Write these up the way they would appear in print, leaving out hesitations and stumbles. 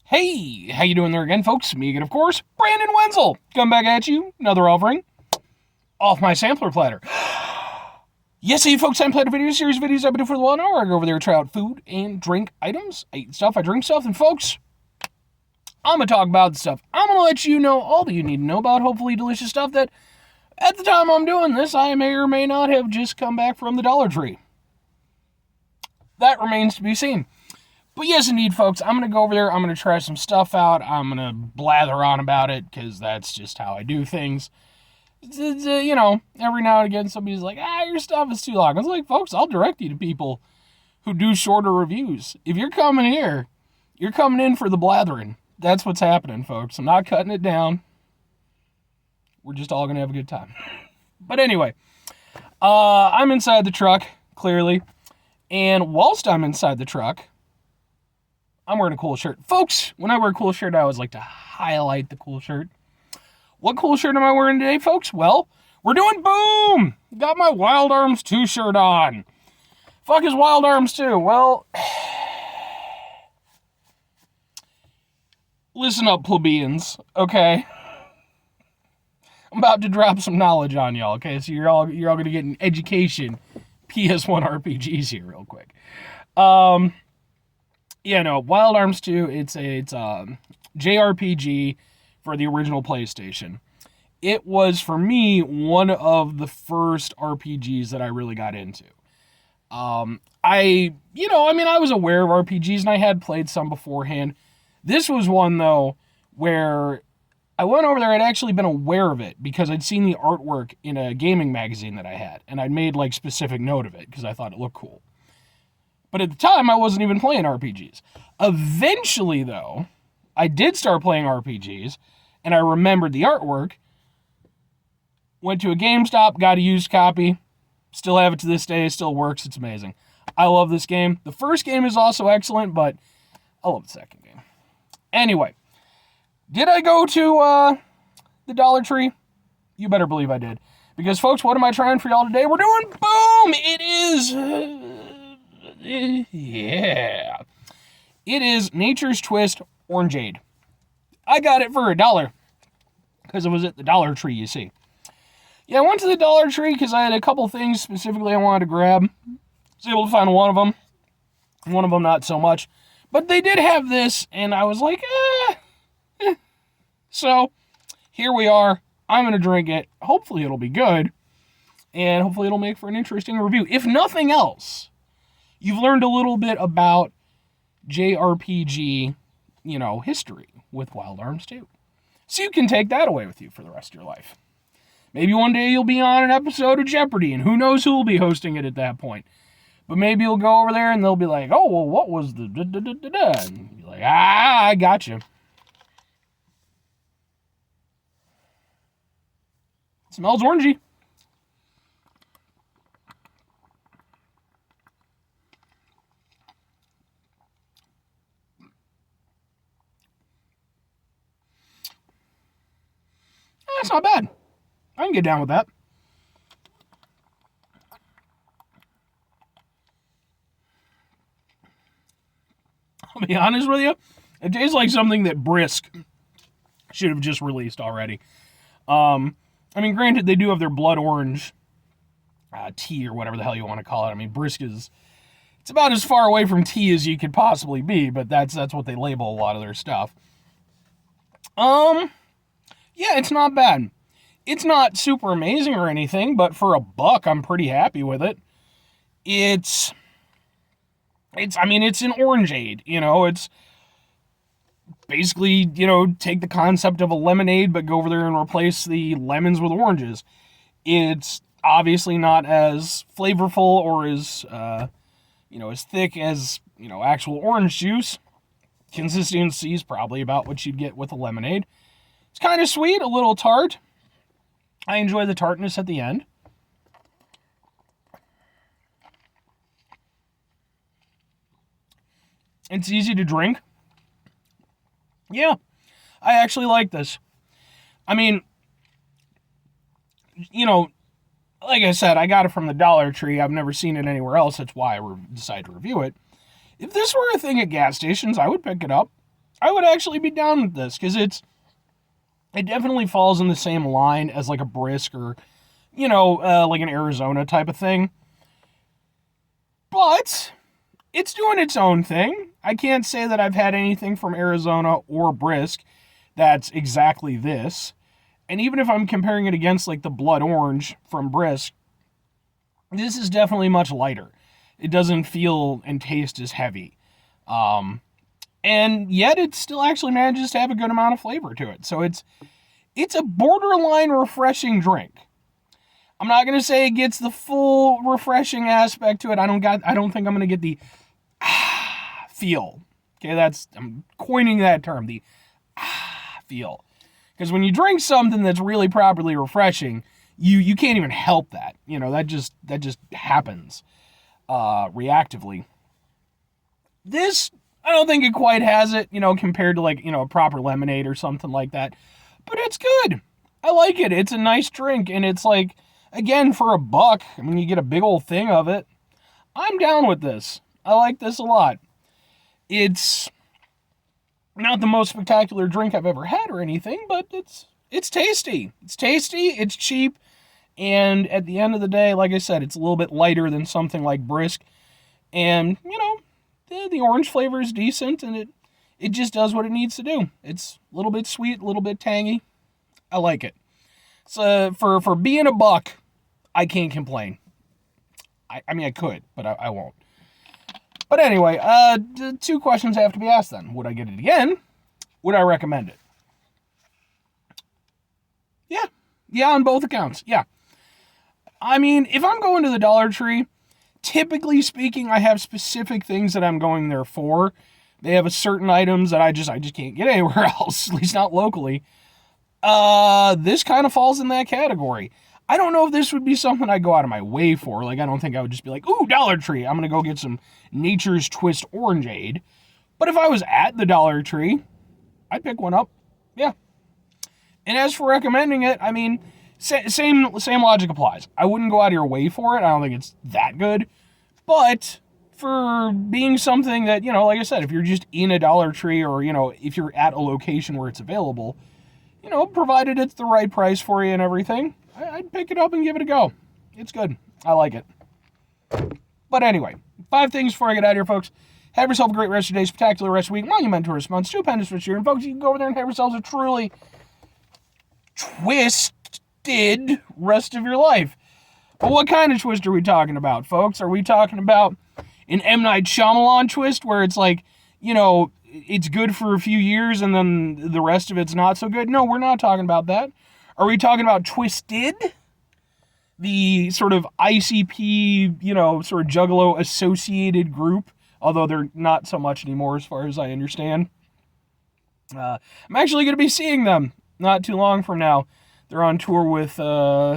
Hey, how you doing there again, folks? Me again, of course, Brandon Wenzel. Come back at you, another offering off my sampler platter. Yes, hey folks, I'm Platter video series videos I've been doing for the while now. I go over there, try out food and drink items. I eat stuff, I drink stuff, and folks, I'm going to talk about stuff. I'm going to let you know all that you need to know about hopefully delicious stuff that, at the time I'm doing this, I may or may not have just come back from the Dollar Tree. That remains to be seen. But yes, indeed, folks, I'm going to go over there. I'm going to try some stuff out. I'm going to blather on about it because that's just how I do things. You know, every now and again, somebody's like, your stuff is too long. I was like, folks, I'll direct you to people who do shorter reviews. If you're coming here, you're coming in for the blathering. That's what's happening, folks. I'm not cutting it down. We're just all going to have a good time. But anyway, I'm inside the truck, clearly. And whilst I'm inside the truck, I'm wearing a cool shirt. Folks, when I wear a cool shirt, I always like to highlight the cool shirt. What cool shirt am I wearing today, folks? Well, we're doing boom! Got my Wild Arms 2 shirt on. Fuck is Wild Arms 2? Well, listen up, plebeians, okay? I'm about to drop some knowledge on y'all, okay? So you're all going to get an education PS1 RPGs here real quick. Yeah, no, Wild Arms 2, it's a JRPG for the original PlayStation. It was, for me, one of the first RPGs that I really got into. I was aware of RPGs and I had played some beforehand. This was one, though, where I went over there, I'd actually been aware of it because I'd seen the artwork in a gaming magazine that I had, and I'd made, specific note of it because I thought it looked cool. But at the time, I wasn't even playing RPGs. Eventually, though, I did start playing RPGs, and I remembered the artwork. Went to a GameStop, got a used copy. Still have it to this day. Still works. It's amazing. I love this game. The first game is also excellent, but I love the second game. Anyway, did I go to the Dollar Tree? You better believe I did. Because, folks, what am I trying for y'all today? We're doing boom! It is... yeah. It is Nature's Twist Orangeade. I got it for $1 because it was at the Dollar Tree, you see. Yeah, I went to the Dollar Tree because I had a couple things specifically I wanted to grab. Was able to find one of them not so much. But they did have this, and I was like, So, here we are. I'm going to drink it. Hopefully it'll be good. And hopefully it'll make for an interesting review. If nothing else, you've learned a little bit about JRPG, history with Wild Arms 2. So you can take that away with you for the rest of your life. Maybe one day you'll be on an episode of Jeopardy, and who knows who will be hosting it at that point. But maybe you'll go over there and they'll be like, oh, well, what was the da-da-da-da-da? And you'll be like, I got you. It smells orangey. That's not bad. I can get down with that. I'll be honest with you, it tastes like something that Brisk should have just released already. Granted, they do have their blood orange tea or whatever the hell you want to call it. Brisk it's about as far away from tea as you could possibly be, but that's what they label a lot of their stuff. Yeah, it's not bad. It's not super amazing or anything, but for $1, I'm pretty happy with it. It's an Orangeade, it's basically, take the concept of a lemonade, but go over there and replace the lemons with oranges. It's obviously not as flavorful or as, as thick as, actual orange juice. Consistency is probably about what you'd get with a lemonade. It's kind of sweet, a little tart. I enjoy the tartness at the end. It's easy to drink. Yeah, I actually like this. Like I said, I got it from the Dollar Tree. I've never seen it anywhere else. That's why I decided to review it. If this were a thing at gas stations, I would pick it up. I would actually be down with this because it definitely falls in the same line as like a brisk or, like an Arizona type of thing. But it's doing its own thing. I can't say that I've had anything from Arizona or brisk that's exactly this. And even if I'm comparing it against like the blood orange from brisk, this is definitely much lighter. It doesn't feel and taste as heavy. And yet it still actually manages to have a good amount of flavor to it. So it's a borderline refreshing drink. I'm not going to say it gets the full refreshing aspect to it. I don't think I'm going to get the feel. Okay, I'm coining that term, the feel. Because when you drink something that's really properly refreshing, you can't even help that. That just happens reactively. This, I don't think it quite has it, compared to like, a proper lemonade or something like that. But it's good. I like it. It's a nice drink. And it's like, again, for $1, I mean, you get a big old thing of it. I'm down with this. I like this a lot. It's not the most spectacular drink I've ever had or anything, but it's tasty. It's tasty. It's cheap. And at the end of the day, like I said, it's a little bit lighter than something like brisk. And, the orange flavor is decent, and it just does what it needs to do. It's a little bit sweet, a little bit tangy. I like it. So for being $1, I can't complain. I mean, I could, but I won't. But anyway, 2 questions have to be asked then. Would I get it again? Would I recommend it? Yeah. Yeah, on both accounts. Yeah. I mean, if I'm going to the Dollar Tree, typically speaking, I have specific things that I'm going there for. They have a certain items that I just can't get anywhere else, at least not locally. This kind of falls in that category. I don't know if this would be something I'd go out of my way for. Like, I don't think I would just be like, ooh, Dollar Tree, I'm going to go get some Nature's Twist Orangeade. But if I was at the Dollar Tree, I'd pick one up. Yeah. And as for recommending it, I mean, same logic applies. I wouldn't go out of your way for it. I don't think it's that good. But for being something that, like I said, if you're just in a Dollar Tree or, if you're at a location where it's available, provided it's the right price for you and everything, I'd pick it up and give it a go. It's good. I like it. But anyway, 5 things before I get out of here, folks. Have yourself a great rest of your day, spectacular rest of the week, monumental response, stupendous this year. And folks, you can go over there and have yourselves a truly twisted rest of your life. But what kind of twist are we talking about, folks? Are we talking about an M. Night Shyamalan twist where it's like, it's good for a few years and then the rest of it's not so good? No, we're not talking about that. Are we talking about Twisted? The sort of ICP, sort of Juggalo associated group, although they're not so much anymore as far as I understand. I'm actually going to be seeing them not too long from now. They're on tour with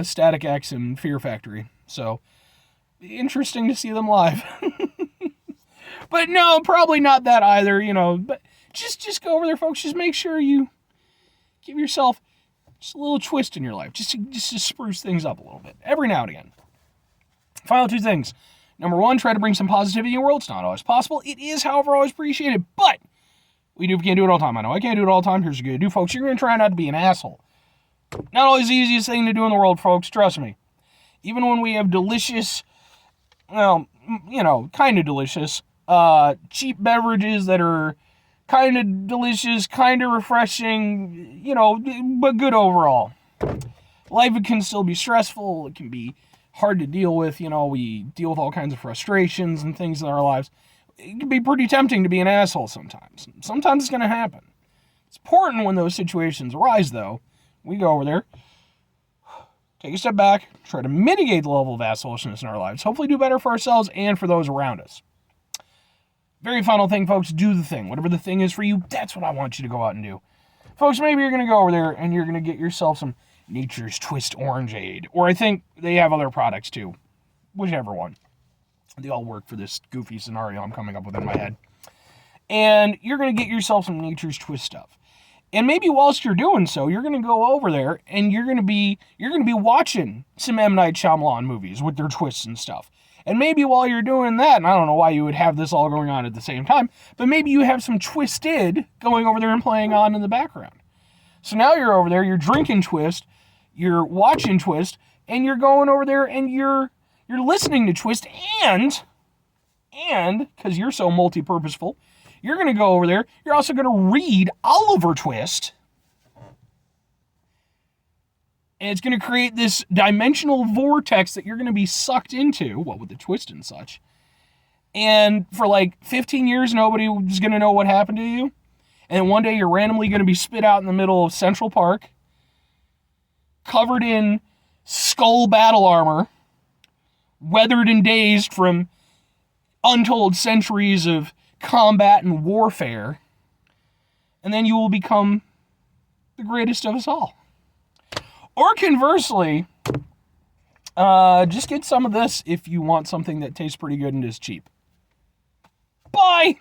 Static X and Fear Factory. So, interesting to see them live. But no, probably not that either, But just go over there, folks. Just make sure you give yourself just a little twist in your life. Just to spruce things up a little bit. Every now and again. Final 2 things. Number 1, try to bring some positivity in your world. It's not always possible. It is, however, always appreciated. But we can't do it all the time. I know I can't do it all the time. Here's what you're going to do, folks. You're going to try not to be an asshole. Not always the easiest thing to do in the world, folks. Trust me. Even when we have delicious, kind of delicious, cheap beverages that are kind of delicious, kind of refreshing, but good overall. Life can still be stressful. It can be hard to deal with. We deal with all kinds of frustrations and things in our lives. It can be pretty tempting to be an asshole sometimes. Sometimes it's going to happen. It's important when those situations arise, though. We go over there, take a step back, try to mitigate the level of assholishness in our lives, hopefully do better for ourselves and for those around us. Very final thing, folks, do the thing. Whatever the thing is for you, that's what I want you to go out and do. Folks, maybe you're going to go over there and you're going to get yourself some Nature's Twist Orangeade. Or I think they have other products too. Whichever one. They all work for this goofy scenario I'm coming up with in my head. And you're going to get yourself some Nature's Twist stuff. And maybe whilst you're doing so, you're going to go over there and you're going to be watching some M. Night Shyamalan movies with their twists and stuff. And maybe while you're doing that, and I don't know why you would have this all going on at the same time, but maybe you have some Twisted going over there and playing on in the background. So now you're over there, you're drinking Twist, you're watching Twist, and you're going over there and you're listening to Twist, and because you're so multi-purposeful, you're going to go over there, you're also going to read Oliver Twist. And it's going to create this dimensional vortex that you're going to be sucked into, what with the Twist and such. And for like 15 years, nobody is going to know what happened to you. And then one day you're randomly going to be spit out in the middle of Central Park, covered in skull battle armor, weathered and dazed from untold centuries of combat and warfare. And then you will become the greatest of us all. Or conversely, just get some of this if you want something that tastes pretty good and is cheap. Bye!